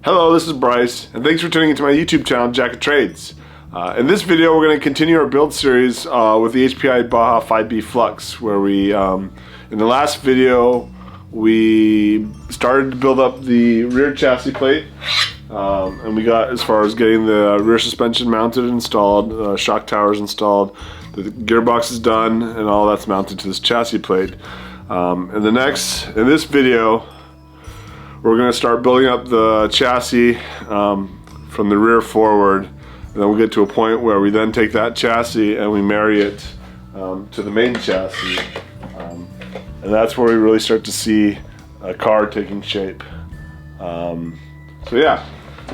Hello, this is Bryce, and thanks for tuning into my YouTube channel, Jack of Trades. In this video, we're going to continue our build series with the HPI Baja 5B Flux, where we, in the last video, we started to build up the rear chassis plate, and we got as far as getting the rear suspension mounted and installed, shock towers installed, the gearbox is done, and all that's mounted to this chassis plate. In this video, we're going to start building up the chassis from the rear forward, and then we'll get to a point where we then take that chassis and we marry it to the main chassis, and that's where we really start to see a car taking shape. So yeah,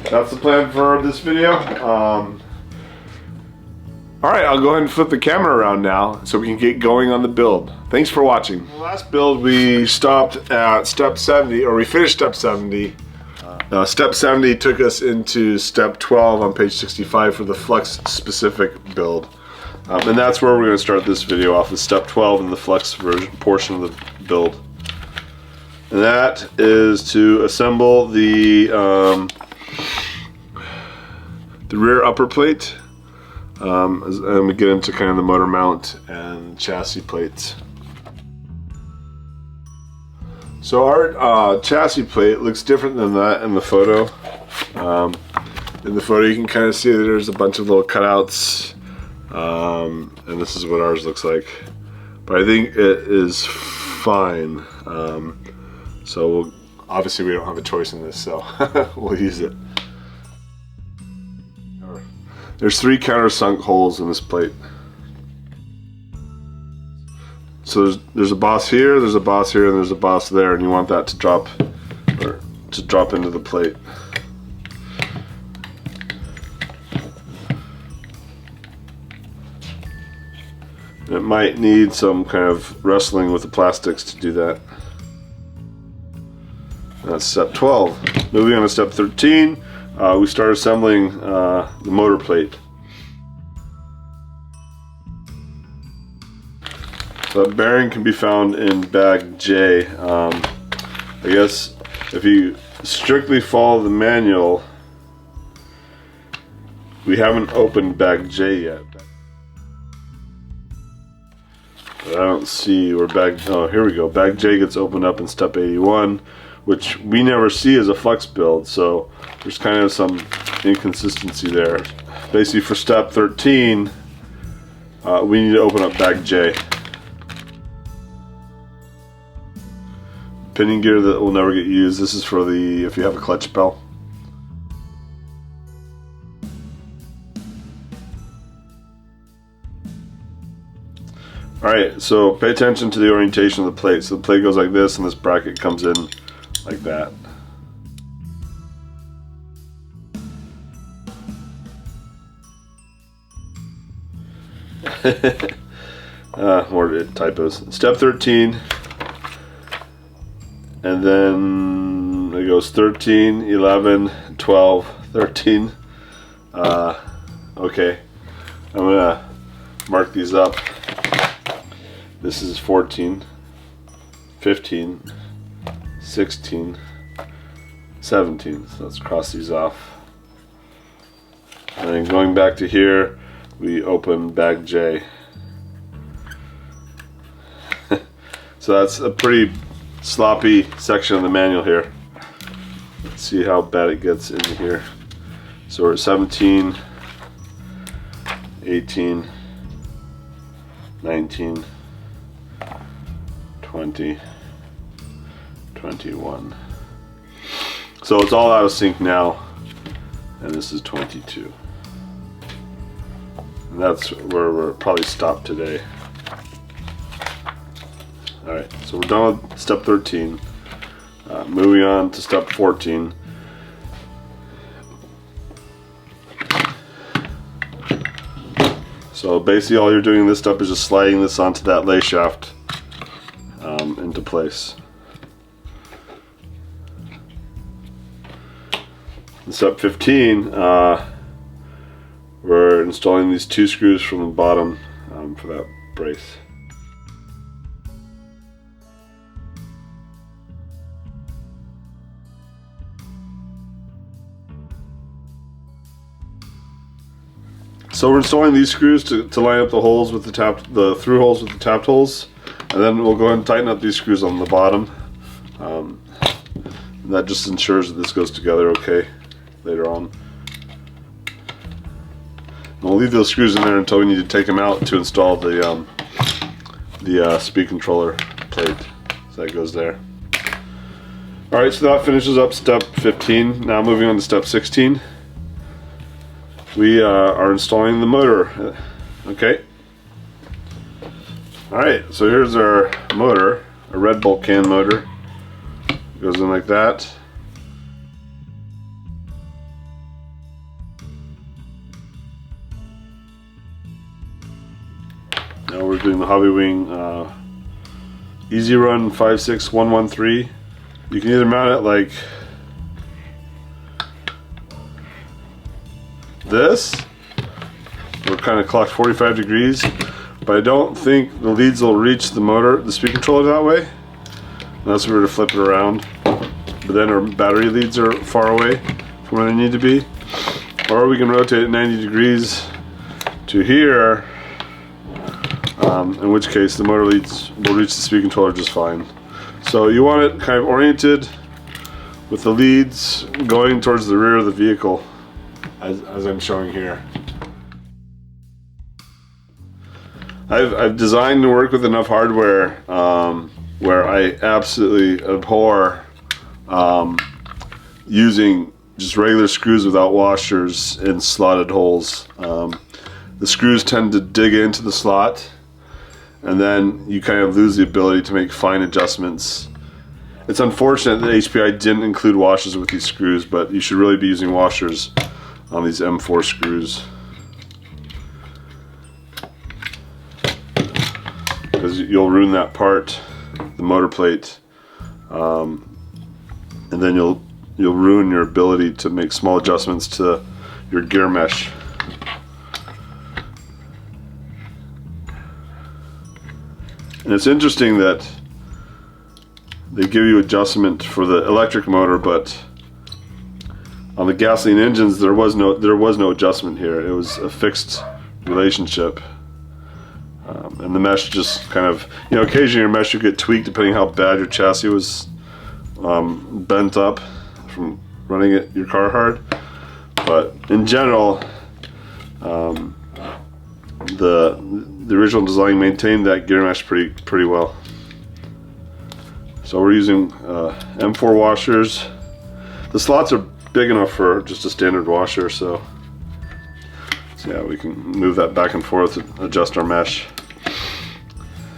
that's the plan for this video. Alright, I'll go ahead and flip the camera around now so we can get going on the build. Thanks for watching. The last build we stopped at step 70, or we finished step 70. Step 70 took us into step 12 on page 65 for the Flux specific build. And that's where we're going to start this video off, with step 12 in the Flux version portion of the build. And that is to assemble the rear upper plate. And we get into kind of the motor mount and chassis plates. So our chassis plate looks different than that in the photo. In the photo you can kind of see that there's a bunch of little cutouts, and this is what ours looks like. But I think it is fine. So obviously we don't have a choice in this, so we'll use it. There's 3 countersunk holes in this plate. So there's a boss here, there's a boss here, and there's a boss there, and you want that to drop into the plate. And it might need some kind of wrestling with the plastics to do that. That's step 12. Moving on to step 13. We start assembling the motor plate. So that bearing can be found in bag J. I guess if you strictly follow the manual, we haven't opened bag J yet. But I don't see where oh, here we go. Bag J gets opened up in step 81. Which we never see as a Flux build, so there's kind of some inconsistency there. Basically for step 13, we need to open up bag J. Pinion gear that will never get used. This is for the, if you have a clutch bell. Alright, so pay attention to the orientation of the plate. So the plate goes like this, and this bracket comes in like that. More typos. Step 13, and then it goes 13, 11, 12, 13. Okay, I'm gonna mark these up. This is 14, 15, 16, 17, so let's cross these off. And then going back to here, we open bag J. So that's a pretty sloppy section of the manual here. Let's see how bad it gets into here. So we're at 17, 18, 19, 20, 21. So it's all out of sync now, and this is 22. And that's where we're probably stopped today. Alright, so we're done with step 13. Moving on to step 14. So basically all you're doing in this step is just sliding this onto that lay shaft into place. In step 15, we're installing these 2 screws from the bottom for that brace. So we're installing these screws to line up the holes with the through holes with the tapped holes, and then we'll go ahead and tighten up these screws on the bottom. And that just ensures that this goes together okay later on. And we'll leave those screws in there until we need to take them out to install the speed controller plate. So that goes there. Alright, so that finishes up step 15. Now moving on to step 16. We are installing the motor. Okay. Alright, so here's our motor, a red bolt can motor. Goes in like that. Now we're doing the Hobby Wing Easy Run 56113. You can either mount it like this, or kind of clocked 45 degrees, but I don't think the leads will reach the motor, the speed controller that way, unless we were to flip it around. But then our battery leads are far away from where they need to be. Or we can rotate it 90 degrees to here, in which case the motor leads will reach the speed controller just fine. So you want it kind of oriented with the leads going towards the rear of the vehicle, as I'm showing here. I've designed to work with enough hardware where I absolutely abhor using just regular screws without washers in slotted holes. The screws tend to dig into the slot, and then you kind of lose the ability to make fine adjustments. It's unfortunate that HPI didn't include washers with these screws, but you should really be using washers on these M4 screws, because you'll ruin that part, the motor plate, and then you'll ruin your ability to make small adjustments to your gear mesh. And it's interesting that they give you adjustment for the electric motor, but on the gasoline engines there was no adjustment here. It was a fixed relationship, and the mesh just kind of, occasionally your mesh would get tweaked depending how bad your chassis was bent up from running your car hard. But in general, the original design maintained that gear mesh pretty well. So we're using M4 washers. The slots are big enough for just a standard washer, so yeah, we can move that back and forth and adjust our mesh.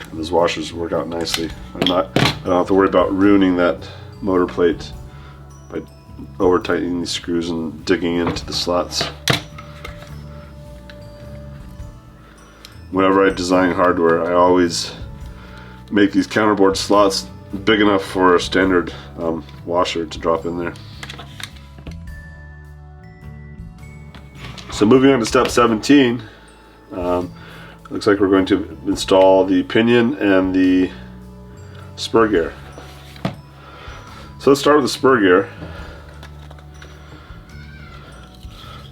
And those washers work out nicely. I don't have to worry about ruining that motor plate by over tightening these screws and digging into the slots. Whenever I design hardware, I always make these counterboard slots big enough for a standard washer to drop in there. So moving on to step 17, looks like we're going to install the pinion and the spur gear. So let's start with the spur gear.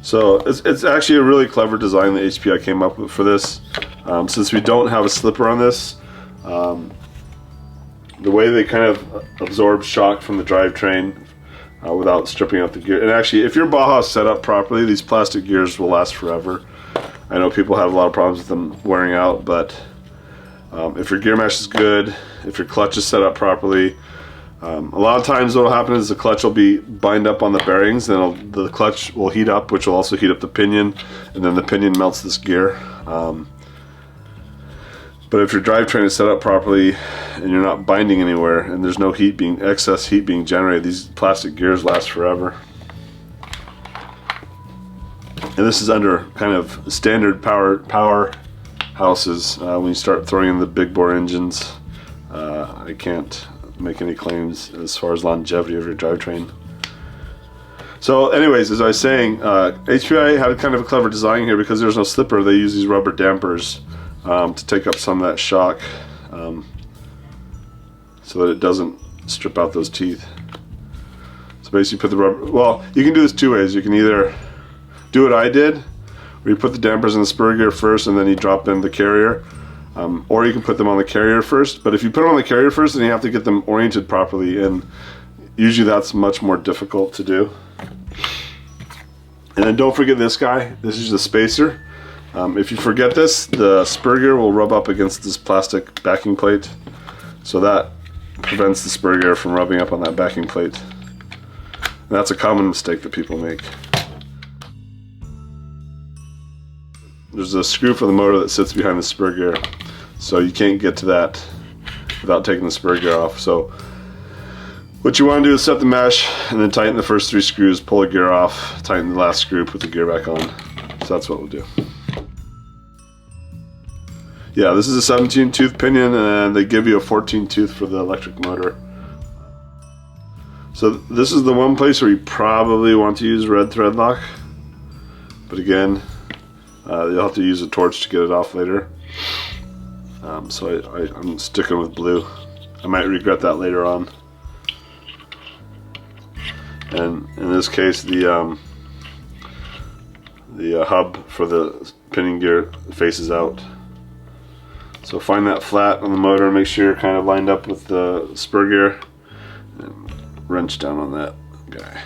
So it's actually a really clever design that HPI came up with for this. Since we don't have a slipper on this, the way they kind of absorb shock from the drivetrain without stripping out the gear. And actually, if your Baja is set up properly, these plastic gears will last forever. I know people have a lot of problems with them wearing out, but if your gear mesh is good, if your clutch is set up properly, a lot of times what will happen is the clutch will be bind up on the bearings, then the clutch will heat up, which will also heat up the pinion, and then the pinion melts this gear. But if your drivetrain is set up properly and you're not binding anywhere and there's no excess heat being generated, these plastic gears last forever. And this is under kind of standard power houses. When you start throwing in the big bore engines, I can't make any claims as far as longevity of your drivetrain. So anyways, as I was saying, HPI had kind of a clever design here. Because there's no slipper, they use these rubber dampers to take up some of that shock, so that it doesn't strip out those teeth. So basically put the rubber, well, you can do this two ways. You can either do what I did, where where you put the dampers in the spur gear first and then you drop in the carrier. Or you can put them on the carrier first, but if you put them on the carrier first, then you have to get them oriented properly, and usually that's much more difficult to do. And then don't forget this guy. This is the spacer. If you forget this, the spur gear will rub up against this plastic backing plate, so that prevents the spur gear from rubbing up on that backing plate. And that's a common mistake that people make. There's a screw for the motor that sits behind the spur gear, so you can't get to that without taking the spur gear off. So what you want to do is set the mesh and then tighten the first 3 screws, pull the gear off, tighten the last screw, put the gear back on. So that's what we'll do. Yeah, this is a 17 tooth pinion, and they give you a 14 tooth for the electric motor. So this is the one place where you probably want to use red thread lock, but again, you'll have to use a torch to get it off later. So I'm sticking with blue. I might regret that later on. And in this case, the hub for the pinion gear faces out. So find that flat on the motor and make sure you're kind of lined up with the spur gear, and wrench down on that guy.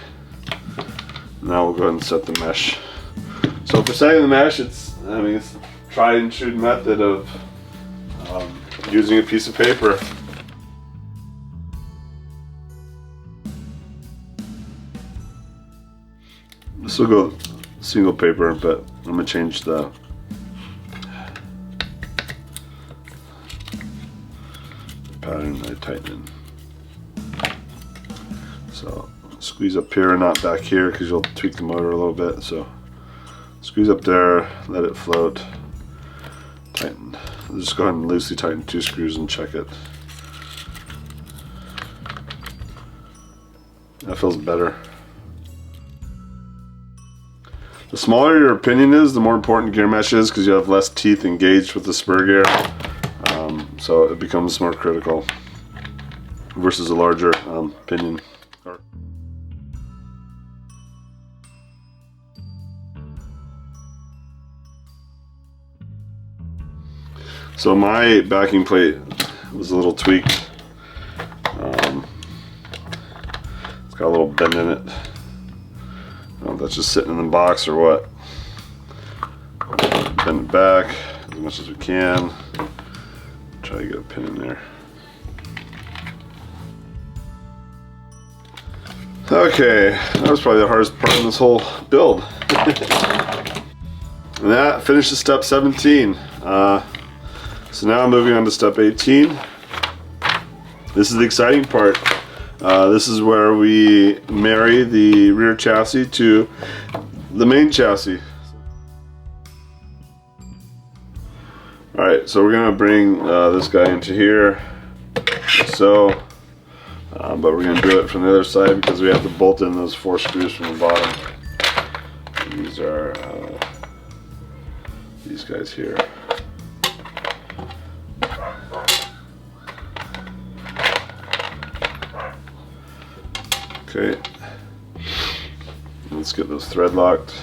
Now we'll go ahead and set the mesh. So for setting the mesh, it's a tried and true method of using a piece of paper. This will go single paper, but I'm going to change the pattern I tighten in. So squeeze up here, not back here, because you'll tweak the motor a little bit. So squeeze up there, let it float, tighten. I'll just go ahead and loosely tighten 2 screws and check it. That feels better. The smaller your pinion is, the more important gear mesh is, because you have less teeth engaged with the spur gear. So it becomes more critical versus a larger pinion. So my backing plate was a little tweaked. It's got a little bend in it. I don't know if that's just sitting in the box or what. Bend it back as much as we can. Try to get a pin in there. Okay, that was probably the hardest part of this whole build. And that finishes step 17. So now moving on to step 18. This is the exciting part. This is where we marry the rear chassis to the main chassis. Alright, so we're going to bring this guy into here, so, but we're going to do it from the other side because we have to bolt in those 4 screws from the bottom. And these are these guys here. Okay, let's get those thread locked.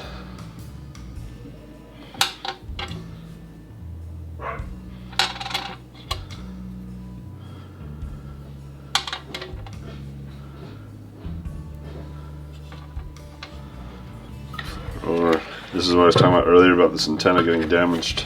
Or this is what I was talking about earlier about this antenna getting damaged.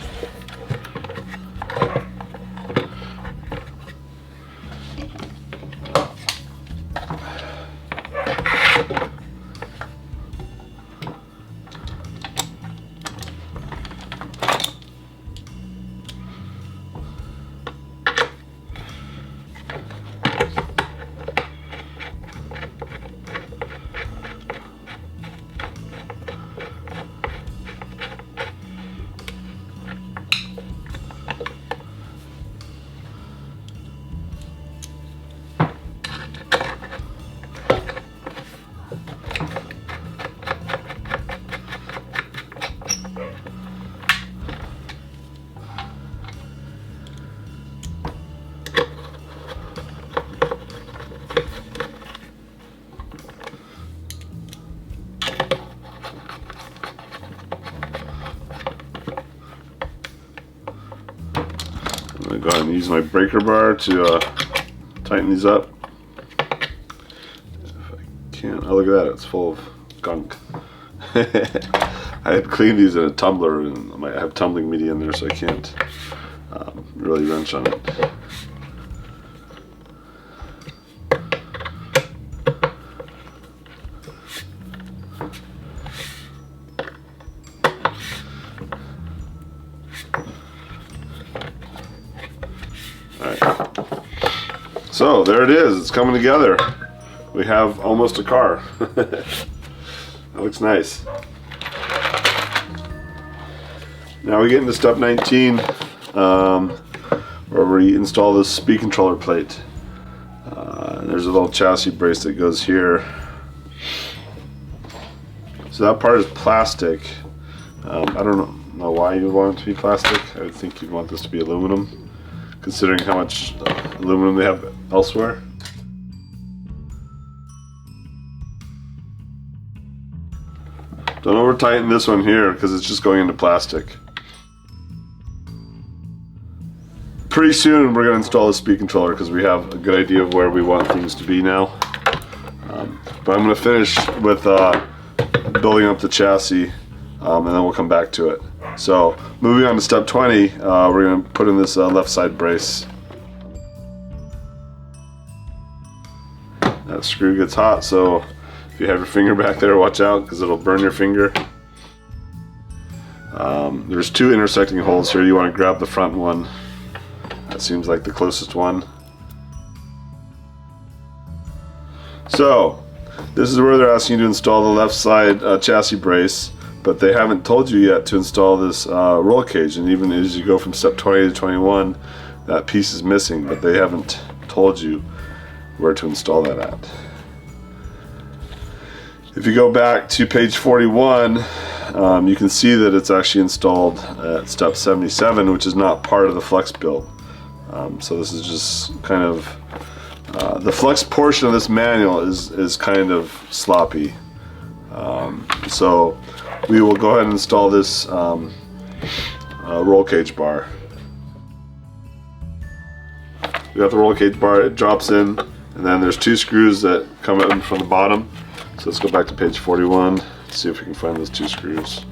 I'm going to go ahead and use my breaker bar to tighten these up. If I can't, oh look at that, it's full of gunk. I had cleaned these in a tumbler and I might have tumbling media in there, so I can't really wrench on it. So there it is, it's coming together. We have almost a car. That looks nice. Now we get into step 19, where we install this speed controller plate. There's a little chassis brace that goes here. So that part is plastic. I don't know why you would want it to be plastic. I would think you'd want this to be aluminum, considering how much aluminum they have elsewhere. Don't over tighten this one here because it's just going into plastic. Pretty soon we're going to install a speed controller because we have a good idea of where we want things to be now. But I'm going to finish with building up the chassis and then we'll come back to it. So moving on to step 20, we're going to put in this left side brace. That screw gets hot, so if you have your finger back there, watch out because it'll burn your finger. There's two intersecting holes here. You want to grab the front one. That seems like the closest one. So this is where they're asking you to install the left side chassis brace, but they haven't told you yet to install this roll cage, and even as you go from step 20 to 21, that piece is missing, but they haven't told you where to install that at. If you go back to page 41, you can see that it's actually installed at step 77, which is not part of the Flux Build. So this is just kind of the Flux portion of this manual is kind of sloppy. So we will go ahead and install this roll cage bar. We got the roll cage bar, it drops in, and then there's two screws that come in from the bottom. So let's go back to page 41, see if we can find those two screws.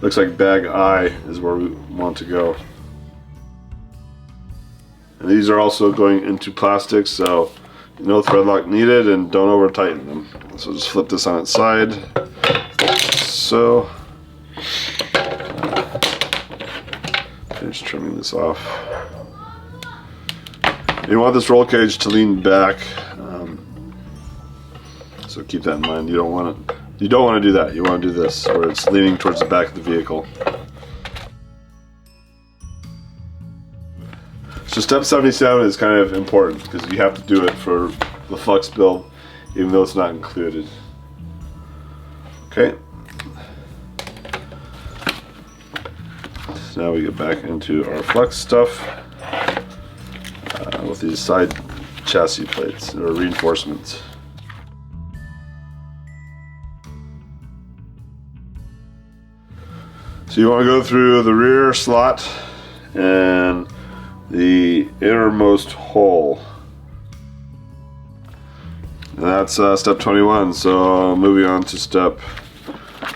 Looks like bag I is where we want to go. And these are also going into plastic, so no thread lock needed, and don't over tighten them. So just flip this on its side. So finish trimming this off. You want this roll cage to lean back, so keep that in mind. You don't want to do that. You want to do this, where it's leaning towards the back of the vehicle. So step 77 is kind of important because you have to do it for the Flux Build, even though it's not included. Okay. So now we get back into our Flux stuff with these side chassis plates or reinforcements. So you want to go through the rear slot and the innermost hole. And that's step 21. So moving on to step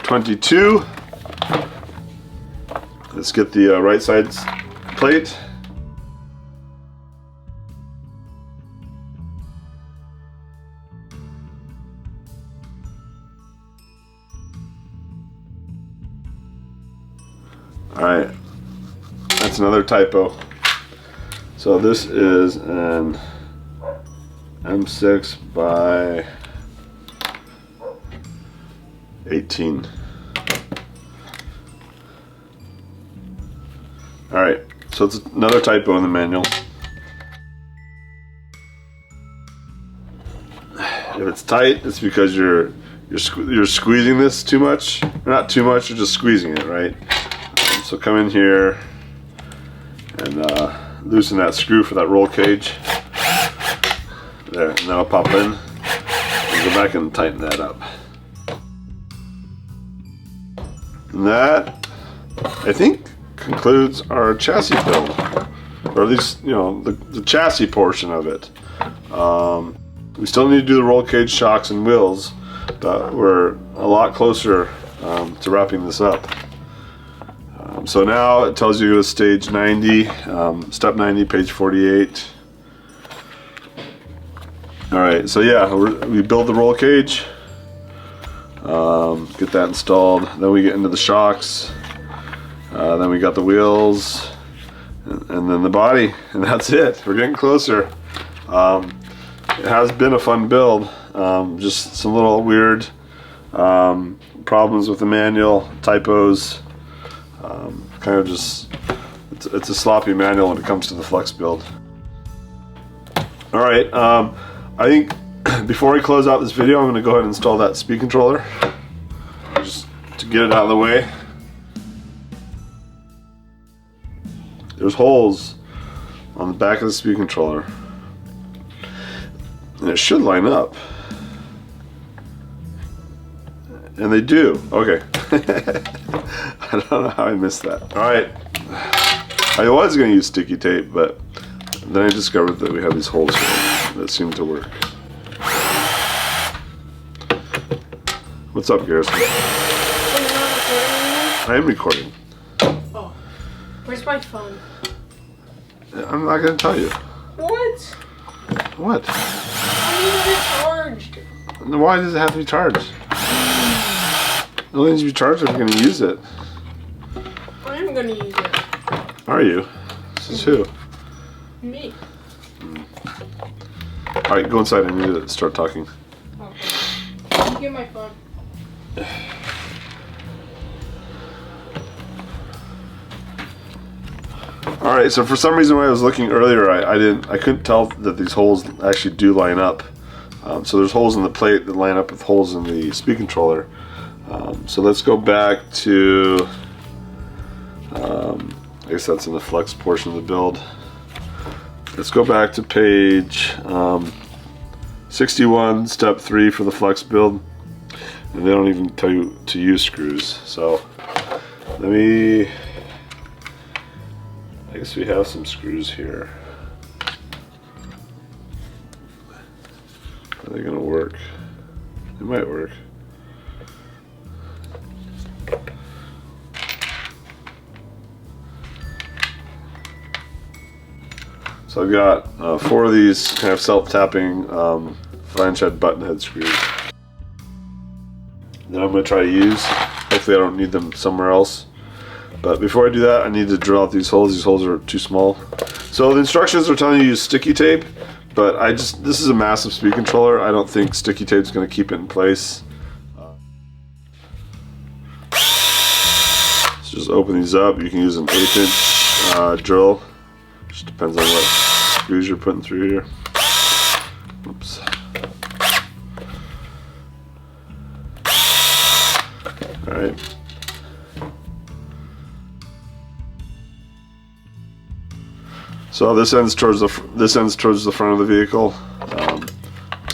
22. Let's get the right side plate. Alright, that's another typo. So this is an M6 by 18. Alright, so it's another typo in the manual. If it's tight, it's because you're squeezing this too much. Or not too much, you're just squeezing it, right? So come in here and loosen that screw for that roll cage. There, and that'll pop in. And go back and tighten that up. And that, I think, concludes our chassis build, or at least, you know, the chassis portion of it. We still need to do the roll cage, shocks, and wheels, but we're a lot closer to wrapping this up. So now it tells you to go to stage 90, step 90, page 48. Alright, so yeah, we build the roll cage, get that installed, then we get into the shocks, then we got the wheels, and then the body, and that's it. We're getting closer. It has been a fun build, just some little weird problems with the manual, typos, kind of just, it's a sloppy manual when it comes to the Flux Build. Alright, I think before we close out this video, I'm going to go ahead and install that speed controller, just to get it out of the way. There's holes on the back of the speed controller, and it should line up, and they do. Okay. I don't know how I missed that. Alright, I was going to use sticky tape, but then I discovered that we have these holes here that seem to work. What's up, Garrison? I am recording. Oh, where's my phone? I'm not going to tell you. What? What? I need it charged. Why does it have to be charged? It only needs to be charged if you're going to use it. I'm gonna use it. Are you? This is who? Me. Alright, go inside. I need to start talking. Okay. You get my phone. Alright, so for some reason when I was looking earlier, I couldn't tell that these holes actually do line up. So there's holes in the plate that line up with holes in the speed controller. So let's go back to, I guess that's in the Flux portion of the build. Let's go back to page 61, step 3 for the Flux build. And they don't even tell you to use screws. So I guess we have some screws here. Are they gonna work? They might work. So I've got 4 of these kind of self-tapping flange head button head screws. Then I'm going to try to use. Hopefully I don't need them somewhere else. But before I do that, I need to drill out these holes. These holes are too small. So the instructions are telling you to use sticky tape, but this is a massive speed controller. I don't think sticky tape is going to keep it in place. So just open these up. You can use an 1/8 inch drill. Just depends on what screws you're putting through here. Oops. Alright. So this ends towards the front of the vehicle.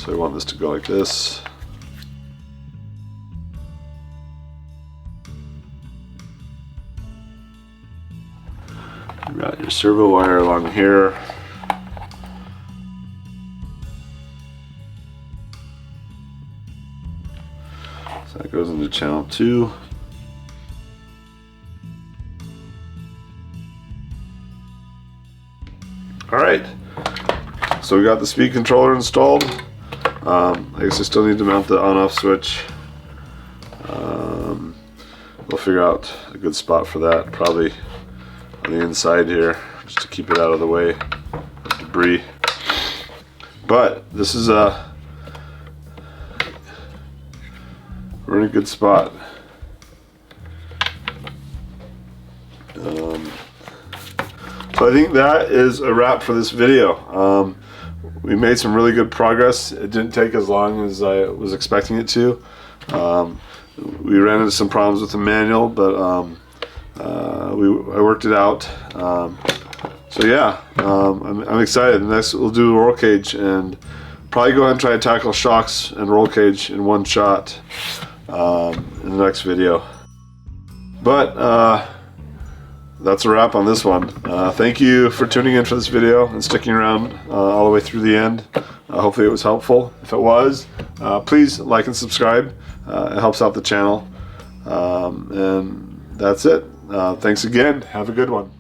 So we want this to go like this. You got your servo wire along here. So that goes into channel 2. Alright, so we got the speed controller installed. I guess I still need to mount the on-off switch. We'll figure out a good spot for that, probably on the inside here, just to keep it out of the way of debris. But this is we're in a good spot. So I think that is a wrap for this video. We made some really good progress. It didn't take as long as I was expecting it to. We ran into some problems with the manual, but I worked it out. So yeah, I'm excited. Next we'll do a roll cage and probably go ahead and try to tackle shocks and roll cage in one shot in the next video. But that's a wrap on this one. Thank you for tuning in for this video and sticking around all the way through the end. Hopefully it was helpful. If it was, please like and subscribe. It helps out the channel. And that's it. Thanks again. Have a good one.